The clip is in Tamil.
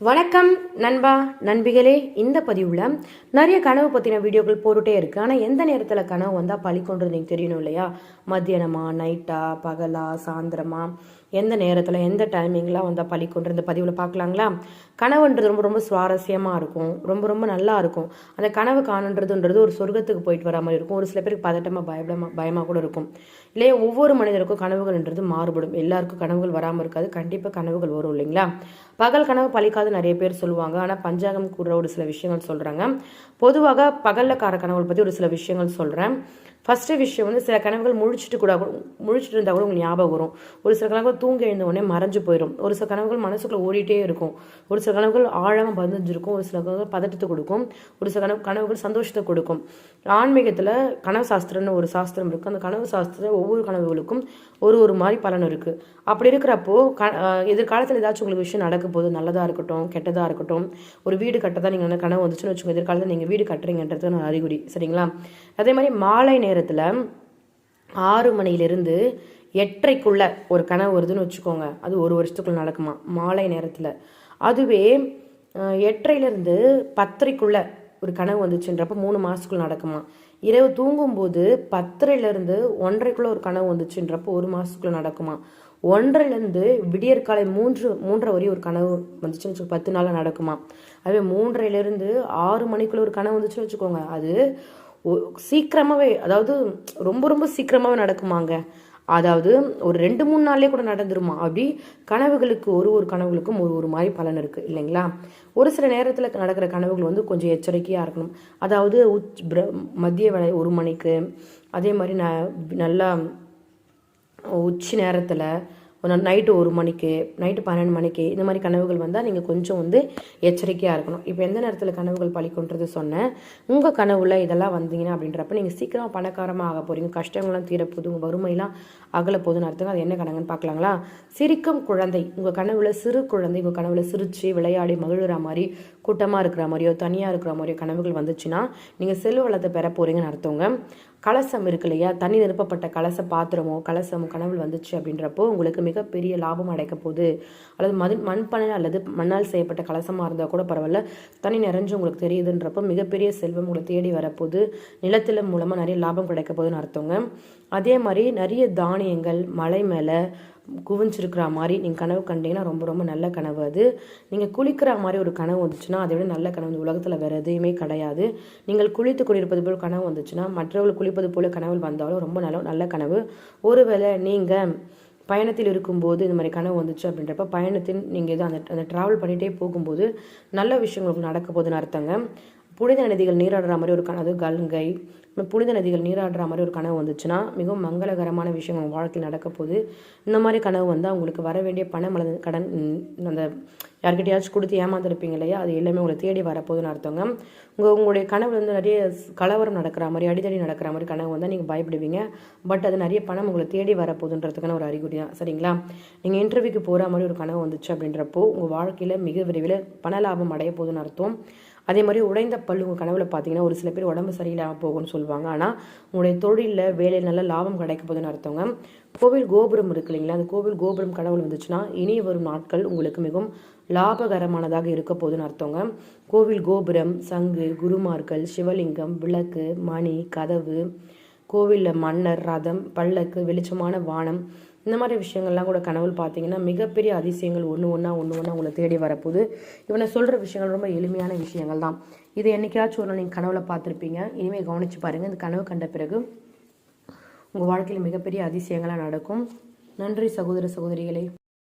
வணக்கம் நண்பா நண்பிகளே. இந்த பதிவில் நிறைய கனவு பற்றின வீடியோக்கள் போட்டுகிட்டே இருக்குது. ஆனால் எந்த நேரத்தில் கனவு வந்தால் பழிக்கொன்றது நீங்கள் தெரியணும் இல்லையா? மத்தியானமா, நைட்டா, பகலா, சாயந்தரமா, எந்த நேரத்தில் எந்த டைமிங்லாம் வந்தால் பழிக்கொன்ற இந்த பதிவில் பார்க்கலாங்களா? கனவுன்றது ரொம்ப ரொம்ப சுவாரஸ்யமாக இருக்கும், ரொம்ப ரொம்ப நல்லா இருக்கும். அந்த கனவு காணுன்றதுன்றது ஒரு சொர்க்கத்துக்கு போயிட்டு வர மாதிரி இருக்கும். ஒரு சில பேருக்கு பதட்டமாக பயமாக கூட இருக்கும் இல்லையா? ஒவ்வொரு மனிதருக்கும் கனவுகள்ன்றது மாறுபடும். எல்லாருக்கும் கனவுகள் வராமல் இருக்காது, கண்டிப்பாக கனவுகள் வரும் இல்லைங்களா? பகல் கனவு பழிக்காது நிறைய பேர் சொல்லுவாங்க. ஆனால் பஞ்சாங்கம் கூற ஒரு சில விஷயங்கள் சொல்கிறாங்க. பொதுவாக பகலில் கார கனவுகள் பற்றி ஒரு சில விஷயங்கள் சொல்கிறேன். ஃபஸ்ட்டு விஷயம் வந்து சில கனவுகள் முழிச்சிட்டு இருந்தால் கூட உங்களுக்கு ஞாபகம் வரும். ஒரு சில கனவுகள் தூங்கி எழுந்த உடனே மறைஞ்சு போயிடும். ஒரு சில கனவுகள் மனசுக்குள்ளே ஓடிட்டே இருக்கும். ஒரு சில கனவுகள் ஆழமாக பதிஞ்சிருக்கும். ஒரு சில கனவுகள் பதட்டத்தை கொடுக்கும். ஒரு சில கனவுகள் சந்தோஷத்தை கொடுக்கும். ஆன்மீகத்தில் கனவு சாஸ்திரம்னு ஒரு சாஸ்திரம் இருக்குது. அந்த கனவு சாஸ்திரம் ஒவ்வொரு கனவுகளுக்கும் ஒரு மாதிரி பலன் இருக்குது. அப்படி இருக்கிறப்போ எதிர்காலத்தில் ஏதாச்சும் உங்களுக்கு விஷயம் நடக்க போது, நல்லதாக இருக்கட்டும் கெட்டதாக இருக்கட்டும், ஒரு வீடு கட்டதான் நீங்கள் கனவு வந்துச்சுன்னு வச்சுக்கோங்க. எதிர்காலத்தில் நீங்கள் வீடு கட்டுறீங்கன்றது ஒரு அறிகுறி, சரிங்களா? அதே மாதிரி மாலை நேரத்தில் 6 மணியிலிருந்து 8:30க்குள்ள ஒரு கனவு வருதுன்னு வச்சுக்கோங்க. அது 1 வருஷத்துக்குள்ள நடக்குமா மாலை நேரத்தில். அதுவே 8:30லேருந்து 10:30க்குள்ள ஒரு கனவு வந்துச்சுன்றப்ப 3 மாதத்துக்குள்ள நடக்குமா. இரவு தூங்கும்போது 10:30லேருந்து 1:30க்குள்ள ஒரு கனவு வந்துச்சுன்றப்போ 1 மாதத்துக்குள்ள நடக்குமா. 1:30லேருந்து விடியற்காலை 3:30 வரையும் ஒரு கனவு வந்துச்சுன்னு 10 நாளில் நடக்குமா. அதுவே 3:30லேருந்து 6 மணிக்குள்ள ஒரு கனவு வந்துச்சுன்னு வச்சுக்கோங்க. அது சீக்கிரமாகவே, அதாவது ரொம்ப ரொம்ப சீக்கிரமாகவே நடக்குமாங்க. அதாவது ஒரு 2-3 நாள்லேயே கூட நடந்துருமா. அப்படி கனவுகளுக்கு ஒரு கனவுகளுக்கும் ஒரு மாதிரி பலன் இருக்குது இல்லைங்களா? ஒரு சில நேரத்தில் நடக்கிற கனவுகள் வந்து கொஞ்சம் எச்சரிக்கையாக இருக்கணும். அதாவது மதிய வேலை 1 மணிக்கு, அதே மாதிரி நல்லா உச்சி நேரத்தில், நைட்டு 1 மணிக்கு, நைட்டு 12 மணிக்கு, இந்த மாதிரி கனவுகள் வந்தால் நீங்கள் கொஞ்சம் வந்து எச்சரிக்கையாக இருக்கணும். இப்போ எந்த நேரத்தில் கனவுகள் பழிக்கொன்றது சொன்னேன். உங்கள் கனவுல இதெல்லாம் வந்தீங்கன்னா அப்படின்றப்ப நீங்கள் சீக்கிரம் பணக்காரமாக ஆக போகிறீங்க, கஷ்டங்கள்லாம் தீரப்போகுது, உங்கள் வறுமையெல்லாம் அகல போகுதுன்னு அர்த்தம். அது என்ன கனவுன்னு பார்க்கலாங்களா? சிரிக்கும் குழந்தை. உங்கள் கனவுல சிறு குழந்தை உங்கள் கனவுல சிரித்து விளையாடி மகிழ்கிற மாதிரி, கூட்டமாக இருக்கிற மாதிரியோ தனியாக இருக்கிற மாதிரியோ கனவுகள் வந்துச்சுன்னா நீங்கள் செல்வ வளத்தை பெற போகிறீங்கன்னு அர்த்தங்க. கலசம் இருக்கு இல்லையா? தண்ணி நிரப்பப்பட்ட கலச பாத்திரமோ கலசமோ கனவுகள் வந்துச்சு அப்படின்றப்போ உங்களுக்கு மிகப்பெரிய லாபம் அடைக்க போகுது. அல்லது மண்பானை அல்லது மண்ணால் செய்யப்பட்ட கலசமாக இருந்தால் கூட பரவாயில்ல, தண்ணி நிறைஞ்சு உங்களுக்கு தெரியுதுன்றப்போ மிகப்பெரிய செல்வம் உங்களை தேடி வரப்போகுது. நிலத்தில மூலமாக நிறைய லாபம் கிடைக்க போகுதுன்னு அர்த்தங்க. அதே மாதிரி நிறைய தானியங்கள் மலை மேலே குவிஞ்சிருக்கிற மாதிரி நீங்கள் கனவு கண்டீங்கன்னா ரொம்ப ரொம்ப நல்ல கனவு. அது நீங்கள் குளிக்கிற மாதிரி ஒரு கனவு வந்துச்சுன்னா அதை விட நல்ல கனவு இந்த உலகத்தில் வேறு எதுவுமே கிடையாது. நீங்கள் குளித்து கொண்டிருப்பது போல் கனவு வந்துச்சுன்னா, மற்றவர்கள் குளிப்பது போல கனவு வந்தாலும் ரொம்ப நல்ல கனவு. ஒருவேளை நீங்கள் பயணத்தில் இருக்கும்போது இந்த மாதிரி கனவு வந்துச்சு அப்படின்றப்ப பயணத்தின் நீங்கள் இது அந்த ட்ராவல் பண்ணிகிட்டே போகும்போது நல்ல விஷயங்களுக்கு நடக்க போகுதுன்னு அர்த்தங்க. புனித நதிகள் நீராடுற மாதிரி ஒரு கனவு, கங்கை புனித நதிகள் நீராடுற மாதிரி ஒரு கனவு வந்துச்சுன்னா மிகவும் மங்களகரமான விஷயம் உங்கள் வாழ்க்கையில் நடக்க போகுது. இந்த மாதிரி கனவு வந்தால் உங்களுக்கு வர வேண்டிய பணம் அல்லது கடன், அந்த யார்கிட்டையாச்சும் கொடுத்து ஏமாந்துருப்பீங்க இல்லையா, அது எல்லாமே உங்களை தேடி வரப்போகுதுன்னு அர்த்தங்க. உங்களுடைய கனவு வந்து நிறைய கலவரம் நடக்கிற மாதிரி, அடிதடி நடக்கிற மாதிரி கனவு வந்தால் நீங்கள் பயப்படுவீங்க. பட் அது நிறைய பணம் உங்களை தேடி வரப்போகுதுன்றதுக்கான ஒரு அறிகுறி தான், சரிங்களா? நீங்கள் இன்டர்வியூக்கு போகிற மாதிரி ஒரு கனவு வந்துச்சு அப்படின்றப்போ உங்கள் வாழ்க்கையில் மிக விரைவில் பண லாபம் அடைய போகுதுன்னு அர்த்தம். அதே மாதிரி உடைந்த பல் உங்கள் கனவுல பார்த்தீங்கன்னா ஒரு சில பேர் உடம்பு சரியில்லாமல் போகும்னு சொல்லுவாங்க. ஆனால் உங்களுடைய தொழிலில் வேலையில் நல்ல லாபம் கிடைக்க போகுதுன்னு அர்த்தங்க. கோவில் கோபுரம் இருக்கு இல்லைங்களா? அந்த கோவில் கோபுரம் கனவுல வந்துச்சுன்னா இனி வரும் நாட்கள் உங்களுக்கு மிகவும் லாபகரமானதாக இருக்க போகுதுன்னு அர்த்தங்க. கோவில் கோபுரம், சங்கு, குருமார்கள், சிவலிங்கம், விளக்கு, மணி, கதவு, கோவிலில் மன்னர், ரதம், பல்லக்கு, வெளிச்சமான வானம், இந்த மாதிரி விஷயங்கள்லாம் கூட கனவுள் பார்த்தீங்கன்னா மிகப்பெரிய அதிசயங்கள் ஒன்று ஒன்றா உங்களை தேடி வரப்போகுது. இவனை சொல்கிற விஷயங்கள் ரொம்ப எளிமையான விஷயங்கள் தான். இது என்னைக்காச்சும் ஒரு நீங்கள் கனவுல பார்த்துருப்பீங்க. இனிமேல் கவனித்து பாருங்கள். இந்த கனவு கண்ட பிறகு உங்கள் வாழ்க்கையில் மிகப்பெரிய அதிசயங்களாக நடக்கும். நன்றி சகோதர சகோதரிகளே.